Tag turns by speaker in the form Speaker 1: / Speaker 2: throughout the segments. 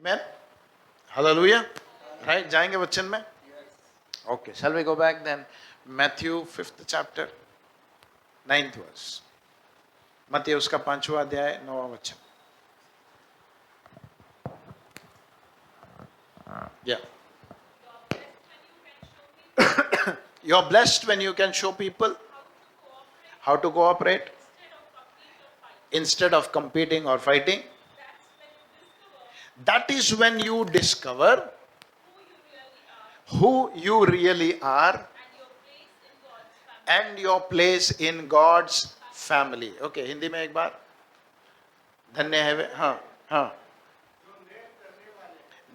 Speaker 1: Amen. Hallelujah. Right? जाएंगे वचन में? Okay. Shall we go back then? Matthew 5th chapter, 9th verse. मत्ती उसका 5वां अध्याय 9वां वचन. Yeah. You are blessed when you can show people how to cooperate instead of competing or fighting. That is when you discover who you really are and your place in God's family. Okay, Hindi में एक बार. धन्य है वे, हाँ हाँ,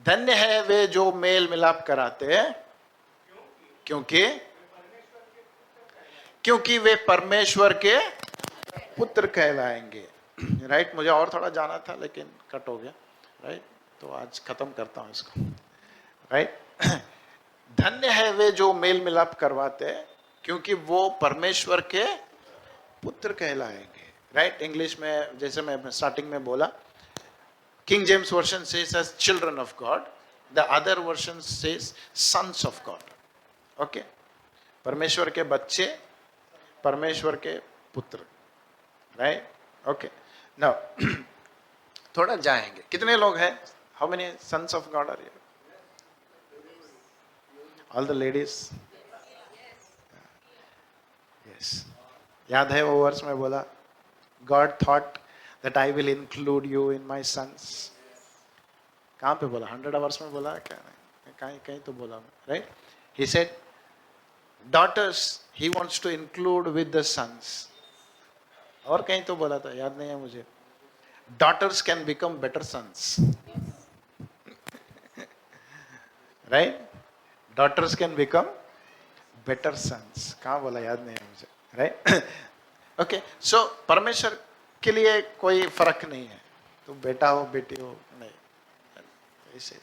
Speaker 1: धन्य है वे जो mail मिलाप कराते हैं, क्योंकि वे परमेश्वर के पुत्र कहलाएंगे. राइट, मुझे और थोड़ा जाना था लेकिन कट हो गया. राइट, तो आज खत्म करता हूं इसको. राइट, धन्य है वे जो मेल मिलाप करवाते हैं, क्योंकि वो परमेश्वर के पुत्र कहलाएंगे. राइट, इंग्लिश में जैसे मैं स्टार्टिंग में बोला, King James version says as children of God, the other version says sons of God. Okay, परमेश्वर के बच्चे, परमेश्वर के पुत्र. Right, okay. नाउ थोड़ा जाएंगे. कितने लोग हैं? How many sons of God are here? All the ladies. Yes, याद है वो वर्स में बोला, God thought that I will include you in my sons. कहाँ पे बोला? 100 आवर्स में बोला क्या? कहीं कहीं तो बोला. Right, he said daughters he wants to include with the sons. और कहीं तो बोला था, याद नहीं है मुझे. daughters can become better sons. right, daughters can become better sons. कहाँ बोला? याद नहीं है मुझे. right. okay, so परमेश्वर के लिए कोई फर्क नहीं है, तो बेटा हो बेटी हो, नहीं. ऐसे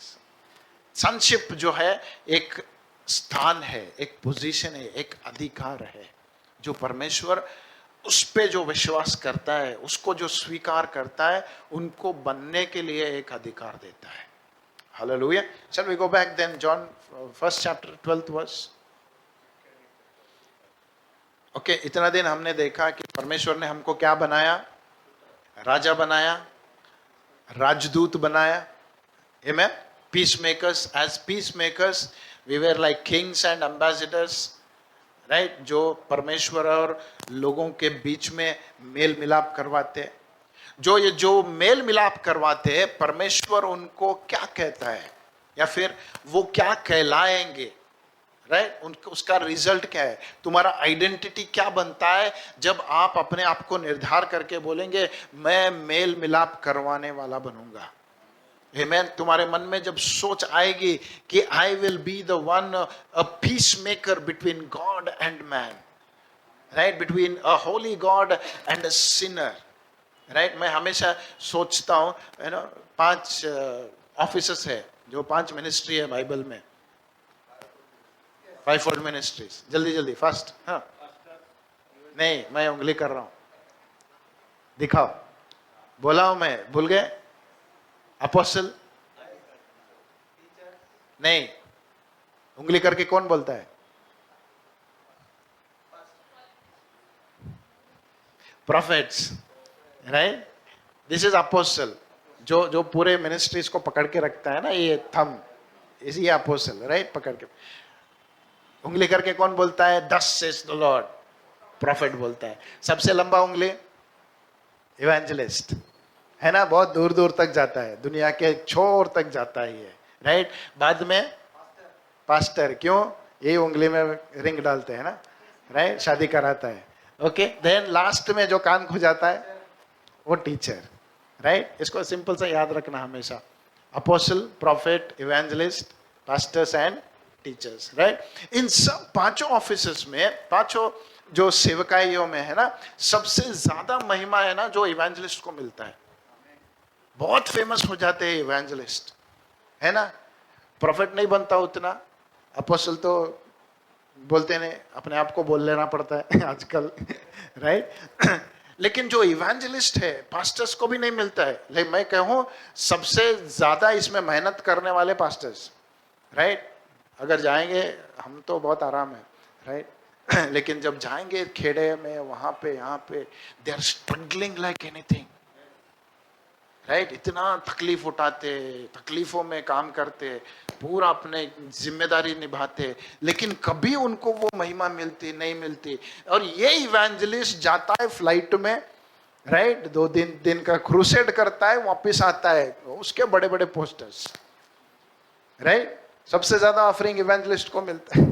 Speaker 1: sonship जो है एक स्थान है, एक पोजीशन है, एक अधिकार है जो परमेश्वर उस पे जो विश्वास करता है, उसको जो स्वीकार करता है, उनको बनने के लिए एक अधिकार देता है. Hallelujah. Shall we go back then? John 1st chapter 12th verse. Okay, इतना दिन हमने देखा कि परमेश्वर ने हमको क्या बनाया? राजा बनाया, राजदूत बनाया. Amen. Peacemakers, as peacemakers we were like kings and ambassadors. Right, जो परमेश्वर और लोगों के बीच में मेल मिलाप करवाते, जो मेल मिलाप करवाते हैं, परमेश्वर उनको क्या कहता है या फिर वो क्या कहलाएंगे. राइट, उनको उसका रिजल्ट क्या है? तुम्हारा आइडेंटिटी क्या बनता है जब आप अपने आप को निर्धार करके बोलेंगे मैं मेल मिलाप करवाने वाला बनूंगा. Amen. तुम्हारे मन में जब सोच आएगी कि I will be the one, a peacemaker between God and man, right? Between a holy God and a sinner, right? मैं हमेशा सोचता हूँ, you know, 5 ऑफिसेस है, जो 5 मिनिस्ट्री है बाइबल में. 5 मिनिस्ट्रीज. जल्दी जल्दी फास्ट. हाँ, नहीं, मैं उंगली कर रहा हूँ, दिखाओ. बोला हूँ मैं, भूल गए? अपोस्टल नहीं, उंगली करके कौन बोलता है? Profits. Right, this is apostle. जो पूरे मिनिस्ट्रीज को पकड़ के रखता है ना, ये थंब, इसी अपोस्टल. राइट, पकड़ के उंगली करके कौन बोलता है? thus says the Lord. Profit बोलता है. सबसे लंबा उंगली इवेंजलिस्ट है ना, बहुत दूर दूर तक जाता है, दुनिया के छोर तक जाता है ये. राइट, बाद में पास्टर. क्यों? ये उंगली में रिंग डालते हैं ना. राइट, शादी कराता है. ओके, देन लास्ट में जो कान खो जाता है वो टीचर. राइट, इसको सिंपल सा याद रखना हमेशा. Apostle, prophet, evangelist, pastors and teachers. Right, इन सब 5 ऑफिसेस में, 5 जो सेवकाइयों में है ना, सबसे ज्यादा महिमा है ना जो इवेंजलिस्ट को मिलता है. बहुत फेमस हो जाते हैं इवेंजलिस्ट, है ना. प्रॉफिट नहीं बनता उतना, अपोस्टल तो बोलते नहीं, अपने आप को बोल लेना पड़ता है आजकल. राइट, लेकिन जो इवेंजलिस्ट है पास्टर्स को भी नहीं मिलता है। लेकिन मैं कहूँ सबसे ज्यादा इसमें मेहनत करने वाले पास्टर्स, राइट। अगर जाएंगे हम तो बहुत आराम है, राइट। लेकिन जब जाएंगे खेड़े में वहां पे यहाँ पे, they are struggling like anything, right. इतना तकलीफ उठाते, तकलीफों में काम करते, पूरा अपने जिम्मेदारी निभाते, लेकिन कभी उनको वो महिमा मिलती नहीं मिलती। और ये इवेंजलिस्ट जाता है फ्लाइट में, राइट, 2 दिन का क्रूसेड करता है, वापस आता है, उसके बड़े बड़े पोस्टर्स, राइट। सबसे ज्यादा ऑफरिंग इवेंजलिस्ट को मिलता है।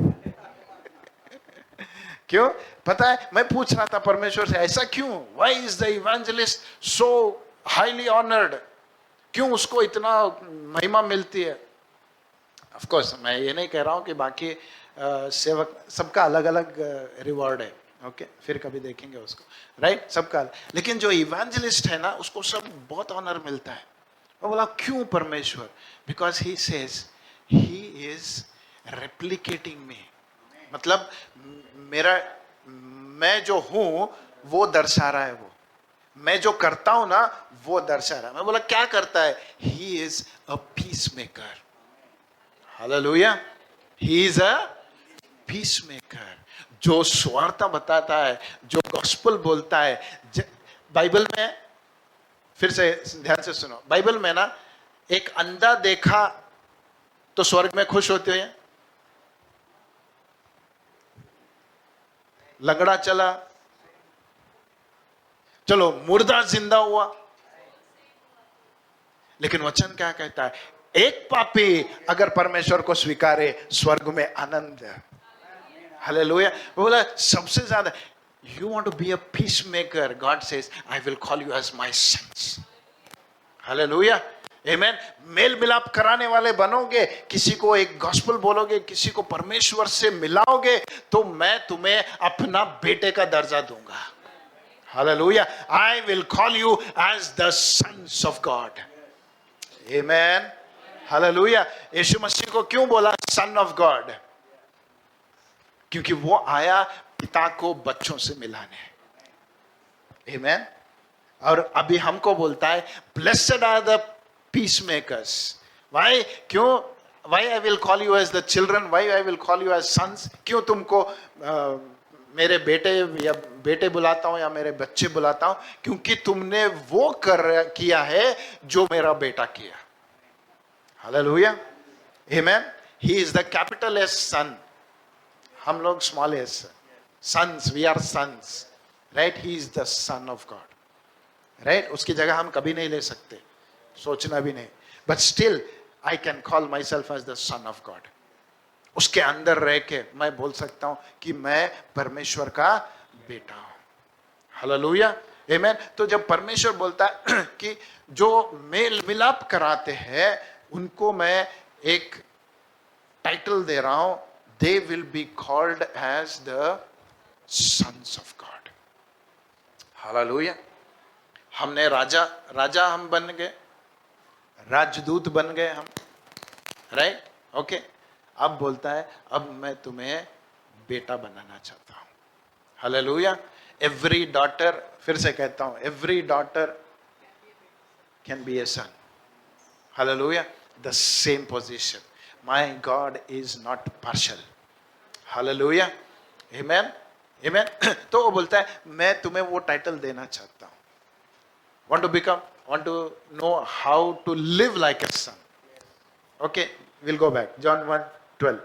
Speaker 1: क्यों पता है, मैं पूछ रहा था परमेश्वर से, ऐसा क्यों, why is the evangelist so highly honoured, क्यों उसको इतना महिमा मिलती है। ऑफ कोर्स मैं ये नहीं कह रहा हूं कि बाकी सेवक सबका अलग अलग रिवॉर्ड है, ओके, फिर कभी देखेंगे उसको, राइट, सबका। लेकिन जो इवेंजलिस्ट है ना, उसको सब बहुत ऑनर मिलता है। वो बोला क्यों परमेश्वर, because he says he is replicating me, मतलब मेरा, मैं जो हूं वो दर्शा रहा है, वो मैं जो करता हूं ना वो दर्शा रहा है। मैं बोला क्या करता है, he is a peace maker, hallelujah, he is a peace maker, जो सुवार्ता बताता है, जो गॉस्पेल बोलता है। बाइबल में, फिर से ध्यान से सुनो, बाइबल में ना एक अंधा देखा तो स्वर्ग में खुश होते हैं, लंगड़ा चला, चलो मुर्दा जिंदा हुआ, लेकिन वचन क्या कहता है, एक पापी अगर परमेश्वर को स्वीकारे स्वर्ग में आनंद है, हालेलुया। बोला सबसे ज्यादा, you want to be a peace maker, God says I will call you as my sons, hallelujah, amen. मेल मिलाप कराने वाले बनोगे, किसी को एक गॉस्पेल बोलोगे, किसी को परमेश्वर से मिलाओगे, तो मैं तुम्हें अपना बेटे का दर्जा दूंगा, hallelujah. I will call you as the sons of God, amen, hallelujah. यीशु मसीह को क्यों बोला सन ऑफ गॉड, क्योंकि वो आया पिता को बच्चों से मिलाने, आमेन। और अभी हमको बोलता है blessed are the peacemakers, why, क्यों, why I will call you as the children, why I will call you as sons, क्यों तुमको मेरे बेटे या बेटे बुलाता हूं या मेरे बच्चे बुलाता हूं, क्योंकि तुमने वो किया है जो मेरा बेटा किया, hallelujah, amen. He is the capital S son, हम लोग small S, sons, we are sons, right. He is the son of God, right. उसकी जगह हम कभी नहीं ले सकते, सोचना भी नहीं, but still I can call my self as the son of God. उसके अंदर रह के मैं बोल सकता हूं कि मैं परमेश्वर का बेटा हूं, हालेलुया, आमेन। तो जब परमेश्वर बोलता है कि जो मेल मिलाप कराते हैं उनको मैं एक टाइटल दे रहा हूं, they will be called as the sons of God, hallelujah. हमने राजा हम बन गए, राजदूत बन गए हम, राइट, ओके। अब बोलता है अब मैं तुम्हें बेटा बनाना चाहता हूं, हालेलुया। एवरी डॉटर, फिर से कहता हूं, every daughter can be a son, hallelujah, the same position. My God is not partial, hallelujah, amen, amen. तो वो बोलता है मैं तुम्हें वो टाइटल देना चाहता हूं, want to become, want to know how to live like a son, okay, we'll go back, John 1:12.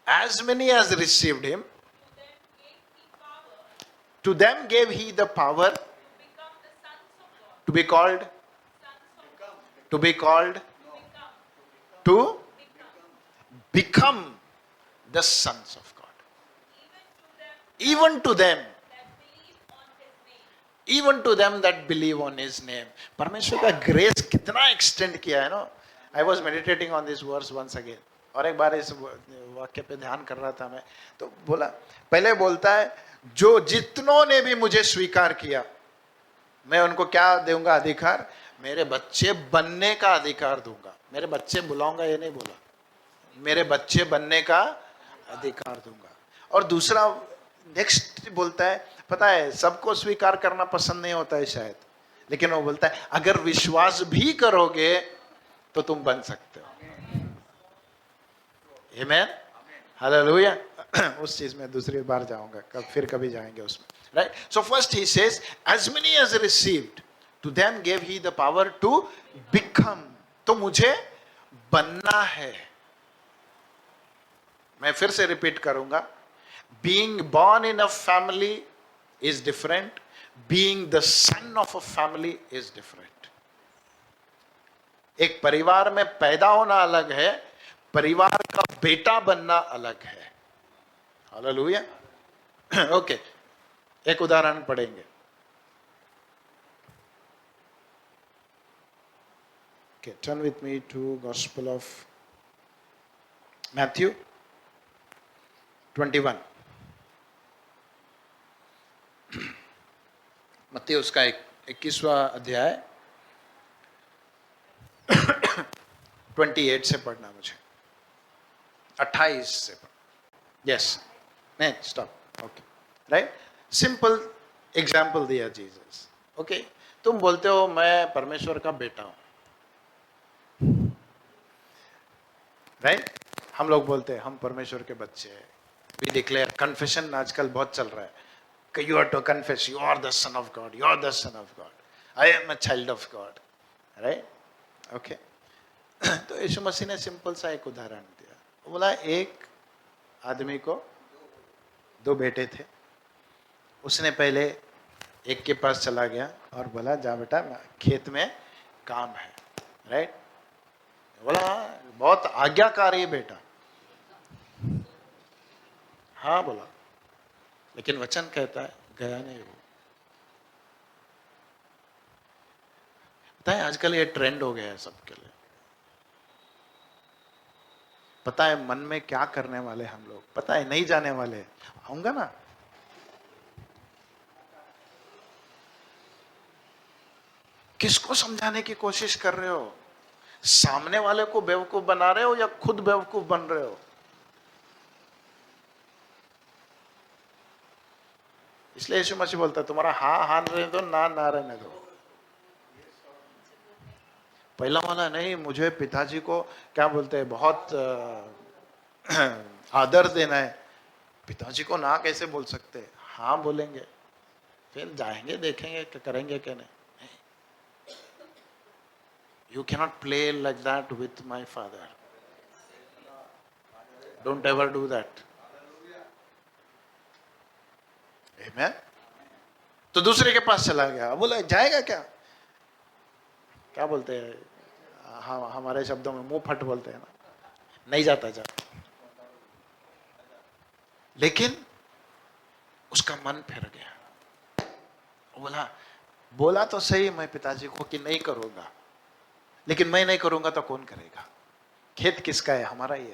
Speaker 1: As many as received him, to them gave he the power to be called, to be called, to become the sons of God, even to them, even to them that believe on his name. परमेश्वर का grace कितना extend किया है ना। I was meditating on this verse once again, और एक बार इस वाक्य पे ध्यान कर रहा था मैं, तो बोला, पहले बोलता है जो जितनों ने भी मुझे स्वीकार किया मैं उनको क्या दूंगा, अधिकार, मेरे बच्चे बनने का अधिकार दूंगा। मेरे बच्चे बुलाऊंगा ये नहीं बोला, मेरे बच्चे बनने का अधिकार दूंगा। और दूसरा नेक्स्ट बोलता है, पता है सबको स्वीकार करना पसंद नहीं होता है शायद, लेकिन वो बोलता है अगर विश्वास भी करोगे तो तुम बन सकते हो। आमेन, हालेलुया। उस चीज में दूसरी बार जाऊंगा, फिर कभी जाएंगे उसमें, right. So first he says as many as received to them give he the power to become. तो मुझे बनना है। मैं फिर से रिपीट करूंगा, being born in a family is different, being the son of a family is different। एक परिवार में पैदा होना अलग है, परिवार का बेटा बनना अलग है। हालेलुया। ओके, एक उदाहरण पढ़ेंगे। Okay, turn with me to Gospel of Matthew 21। मत्ती उसका 21वां अध्याय 28 से पढ़ना मुझे, 28 से पढ़। यस, नहीं stop, okay, right. Simple example दिया जीसस। ओके, तुम बोलते हो मैं परमेश्वर का बेटा हूं, राइट। हम लोग बोलते हैं हम परमेश्वर के बच्चे हैं। वी डिक्लेयर, कन्फेशन आजकल बहुत चल रहा है, you are to confess you are the son of God, you are the son of God, I am a child of God, right? Okay। तो यीशु मसीह ने सिंपल सा एक उदाहरण दिया। वो बोला एक आदमी को दो बेटे थे, उसने पहले एक के पास चला गया और बोला जा बेटा खेत में काम है, राइट। बोला बहुत आज्ञाकारी बेटा, हाँ बोला, लेकिन वचन कहता है गया नहीं वो। पता है आजकल ये ट्रेंड हो गया है सबके लिए। पता है मन में क्या करने वाले हम लोग, पता है नहीं जाने वाले, आऊंगा ना। किसको समझाने की कोशिश कर रहे हो? सामने वाले को बेवकूफ बना रहे हो या खुद बेवकूफ बन रहे हो? इसलिए यीशु मसीह बोलता है तुम्हारा हाँ हाँ रहने दो, ना ना रहने दो। पहला वाला नहीं, मुझे पिताजी को क्या बोलते हैं बहुत आदर देना है। पिताजी को ना कैसे बोल सकते? हाँ बोलेंगे, फिर जाएंगे देखेंगे क्या करेंगे क्या नहीं। You cannot play like that with my father. Don't ever do that. Amen? तो दूसरे के पास चला गया, बोला जाएगा क्या? क्या बोलते हैं हाँ हमारे शब्दों में मुंह फट बोलते हैं ना, नहीं जाता जा। लेकिन उसका मन फिर गया, बोला तो सही मैं पिताजी को कि नहीं करूंगा, लेकिन मैं नहीं करूंगा तो कौन करेगा? खेत किसका है? हमारा ही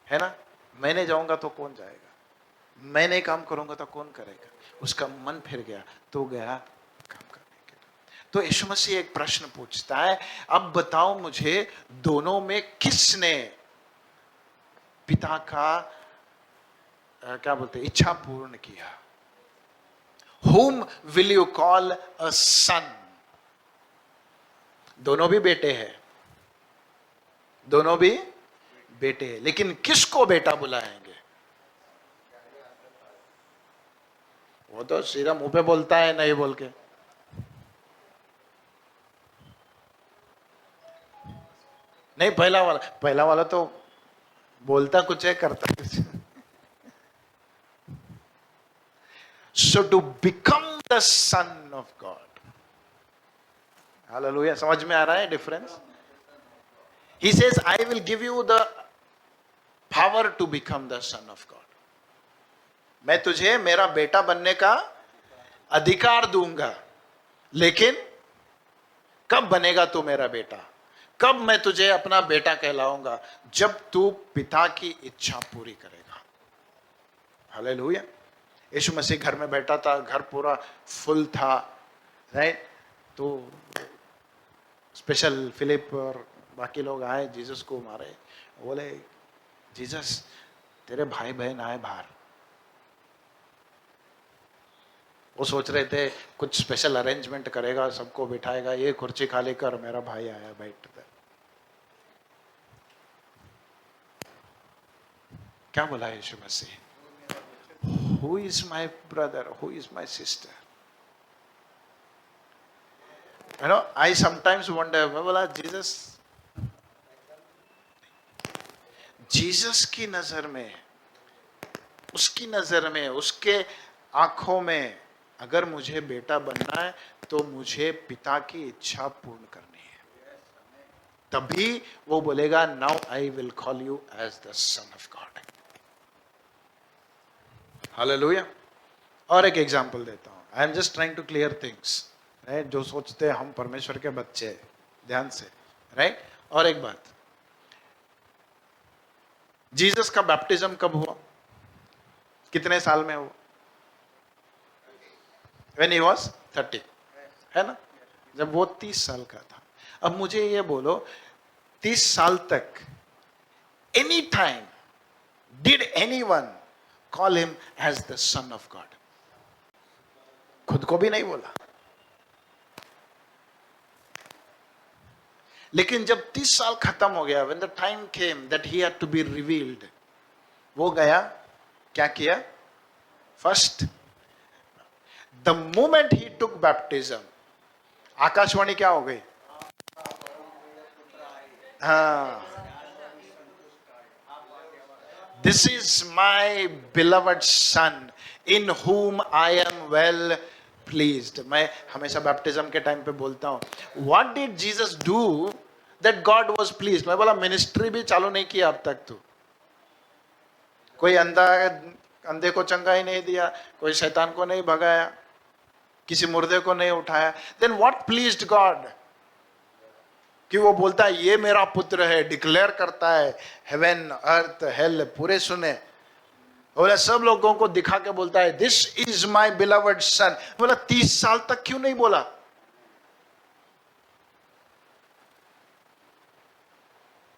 Speaker 1: है ना। मैं नहीं जाऊंगा तो कौन जाएगा? मैं नहीं काम करूंगा तो कौन करेगा? उसका मन फिर गया तो गया काम करने के लिए। तो यीशु मसीह एक प्रश्न पूछता है, अब बताओ मुझे दोनों में किसने पिता का क्या बोलते इच्छा पूर्ण किया? Whom will you call a son? दोनों भी बेटे हैं, दोनों भी बेटे हैं, लेकिन किसको बेटा बुलाएंगे? वो तो सीधा मुंह पे बोलता है नहीं बोल के। नहीं, पहला वाला तो बोलता कुछ है करता कुछ। So to become the son of God, hallelujah. समझ में आ रहा है difference? He says, I will give you the power to become the son of God. मैं तुझे मेरा बेटा बनने का अधिकार दूंगा, लेकिन कब बनेगा तू मेरा बेटा? कब मैं तुझे अपना बेटा कहलाऊंगा? जब तू पिता की इच्छा पूरी करेगा। हालेलुया। यीशु मसीह घर में बैठा था, घर पूरा फुल था, राइट। तो स्पेशल फिलिप और बाकी लोग आए, जीसस को मारे, बोले जीसस तेरे भाई बहन आए बाहर, वो सोच रहे थे कुछ स्पेशल अरेंजमेंट करेगा, सबको बिठाएगा, ये कुर्सी खाली कर, मेरा भाई आया बैठ। क्या बोला यीशु मसीह? Who is my brother, who is my sister? You know, I sometimes wonder, मैं बोला जीसस, जीसस की नजर में, उसकी नजर में, उसके आंखों में, अगर मुझे बेटा बनना है तो मुझे पिता की इच्छा पूर्ण करनी है, तभी वो बोलेगा now I will call you as the son of God. Hallelujah. और एक एग्जांपल देता हूं, I am just trying to clear things, right? जो सोचते हैं हम परमेश्वर के बच्चे हैं, ध्यान से, राइट? और एक बात, जीसस का बैप्टिज्म कब हुआ? कितने साल में हुआ? When he was 30, है ना? जब वो 30 साल का था। अब मुझे ये बोलो, 30 साल तक any time did anyone call him as the son of God? खुद को भी नहीं बोला। लेकिन जब 30 साल खत्म हो गया, when the time came that he had to be revealed, वो गया, क्या किया? First, the moment he took baptism, Akashvani क्या हो गई? हाँ, this is my beloved son in whom I am well pleased. मैं हमेशा बैप्टिज्म के टाइम पे बोलता हूं, what did Jesus do that God was pleased? मैं बोला मिनिस्ट्री भी चालू नहीं किया अब तक, तो कोई अंधे को चंगा ही नहीं दिया, कोई शैतान को नहीं भगाया, किसी मुर्दे को नहीं उठाया। Then what pleased God? कि वो बोलता है ये मेरा पुत्र है, डिक्लेयर करता है, हेवन अर्थ हेल पूरे सुने, बोला सब लोगों को दिखा के बोलता है दिस इज माय बिलवड सन। बोला 30 साल तक क्यों नहीं बोला?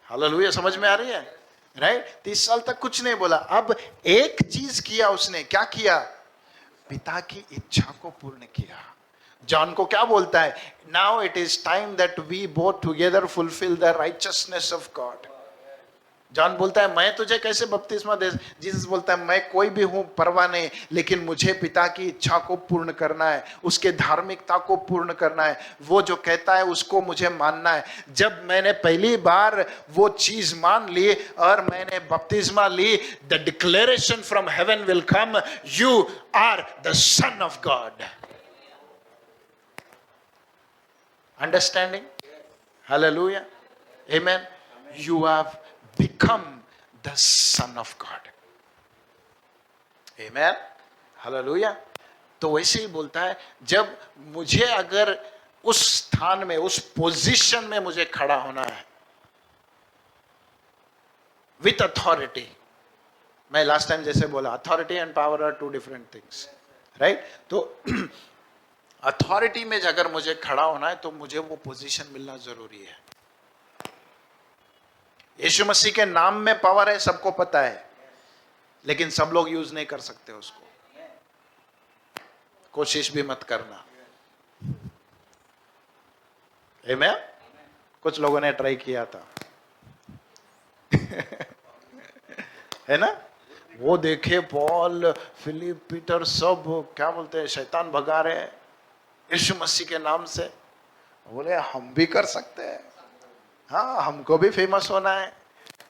Speaker 1: हालेलुया, समझ में आ रही है? राइट? 30 साल तक कुछ नहीं बोला। अब एक चीज किया उसने, क्या किया? पिता की इच्छा को पूर्ण किया। जॉन को क्या बोलता है? Now it is time that we both together fulfil the righteousness of God. John बोलता है मैं तुझे कैसे बपतिस्मा दे? जीसस बोलता है मैं कोई भी हूं परवाह नहीं, लेकिन मुझे पिता की इच्छा को पूर्ण करना है, उसके धार्मिकता को पूर्ण करना है, वो जो कहता है उसको मुझे मानना है। जब मैंने पहली बार वो चीज मान ली और मैंने बपतिस्मा ली, the declaration from heaven will come, you are the son of God. Understanding? Hallelujah, amen. You have become the son of God. Amen. Hallelujah. तो वैसे ही बोलता है, जब मुझे अगर उस स्थान में, उस पोजीशन में मुझे खड़ा होना है विथ अथॉरिटी, मैं लास्ट टाइम जैसे बोला authority and power are two different things, right? तो अथॉरिटी में अगर मुझे खड़ा होना है तो मुझे वो पोजीशन मिलना जरूरी है। यीशु मसीह के नाम में पावर है, सबको पता है, लेकिन सब लोग यूज नहीं कर सकते उसको। कोशिश भी मत करना। आमीन। कुछ लोगों ने ट्राई किया था है ना? वो देखे पॉल, फिलिप, पीटर सब क्या बोलते हैं, शैतान भगा रहे हैं यीशु मसीह के नाम से। बोले हम भी कर सकते हैं, हाँ हमको भी फेमस होना है,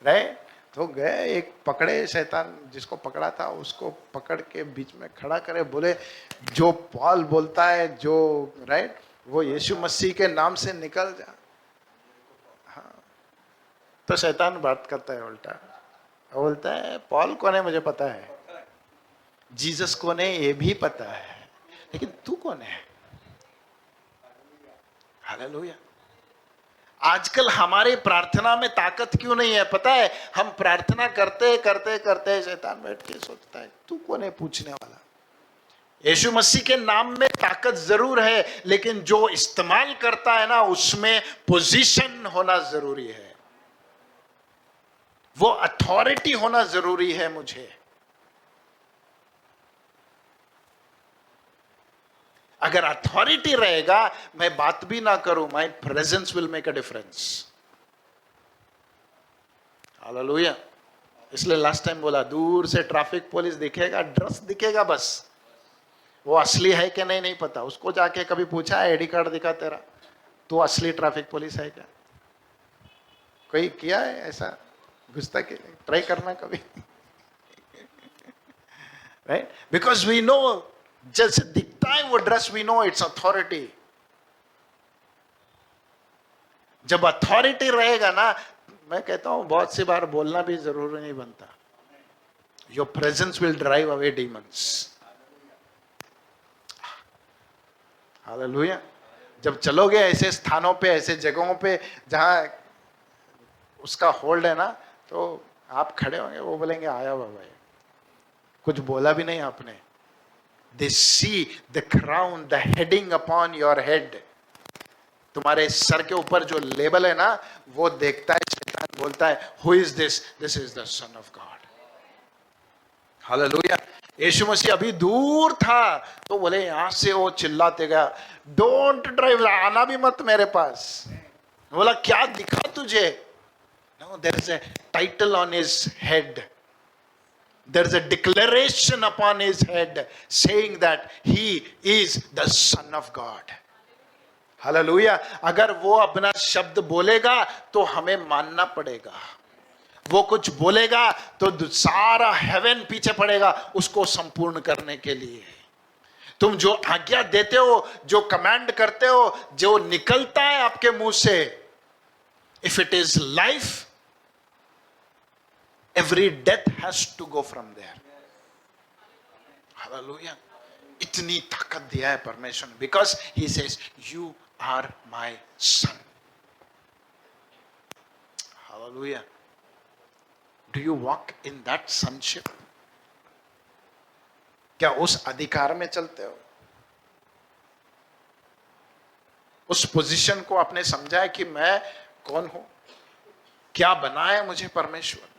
Speaker 1: राइट? तो गए, एक पकड़े, शैतान जिसको पकड़ा था उसको पकड़ के बीच में खड़ा करे, बोले जो पॉल बोलता है, जो राइट, वो यीशु मसीह के नाम से निकल जा। हाँ, तो शैतान बात करता है उल्टा, बोलता है पॉल कौन है मुझे पता है, जीसस कौन है ये भी पता है, लेकिन तू कौन है? हालेलुया। आजकल हमारे प्रार्थना में ताकत क्यों नहीं है पता है? हम प्रार्थना करते करते करते शैतान बैठ के सोचता है तू कौन है पूछने वाला। यीशु मसीह के नाम में ताकत जरूर है, लेकिन जो इस्तेमाल करता है ना, उसमें पोजीशन होना जरूरी है, वो अथॉरिटी होना जरूरी है मुझे। अगर अथॉरिटी रहेगा, मैं बात भी ना करूं, my presence will make a difference. Hallelujah. इसलिए लास्ट टाइम बोला, दूर से ट्रैफिक पुलिस दिखेगा, ड्रेस दिखेगा, बस वो असली है कि नहीं नहीं पता। उसको जाके कभी पूछा है आईडी कार्ड दिखा तेरा, तो असली ट्रैफिक पुलिस है क्या? कोई किया है ऐसा गुस्ताखी? ट्राई करना कभी। राइट, बिकॉज वी नो, जैसे दिखता है वो dress, we know it's authority. जब अथॉरिटी रहेगा ना, मैं कहता हूं बहुत सी बार बोलना भी जरूरी नहीं बनता। Your presence will drive away demons. Hallelujah. जब चलोगे ऐसे स्थानों पे, ऐसे जगहों पे जहां उसका होल्ड है ना, तो आप खड़े होंगे, वो बोलेंगे आया बाबा, कुछ बोला भी नहीं आपने। They see the crown, the heading upon your head. तुम्हारे सर के ऊपर जो लेबल है ना, वो देखता है शैतान, बोलता है who is this? This is the son of God. Hallelujah. यीशु मसीह अभी दूर था तो बोले, यहां से वो चिल्लाते गया, डोंट ड्राइव, आना भी मत मेरे पास। बोला क्या दिखा तुझे? No, there is a title on his head, there is a declaration upon his head saying that he is the son of God. Hallelujah. अगर वो अपना शब्द बोलेगा तो हमें मानना पड़ेगा। वो कुछ बोलेगा तो सारा हेवन पीछे पड़ेगा उसको संपूर्ण करने के लिए। तुम जो आज्ञा देते हो, जो कमांड करते हो, जो निकलता है आपके मुंह से, if it is life, every death has to go from there. Hallelujah. इतनी ताकत दिया है परमेश्वर, because he says you are my son. Hallelujah. Do you walk in that sonship? क्या उस अधिकार में चलते हो? उस पोजीशन को आपने समझा है कि मैं कौन हूं, क्या बनाया है मुझे परमेश्वर ने?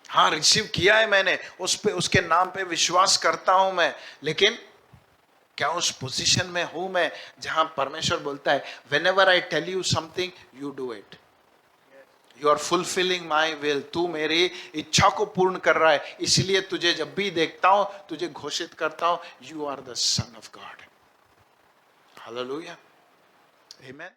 Speaker 1: हाँ, रिसीव किया है मैंने, उस पे, उसके नाम पे विश्वास करता हूं मैं, लेकिन क्या उस पोजीशन में हूं मैं जहां परमेश्वर बोलता है whenever I tell you something you do it, you are fulfilling my will. तू मेरी इच्छा को पूर्ण कर रहा है, इसलिए तुझे जब भी देखता हूं तुझे घोषित करता हूं, you are the son of God. Hallelujah, amen.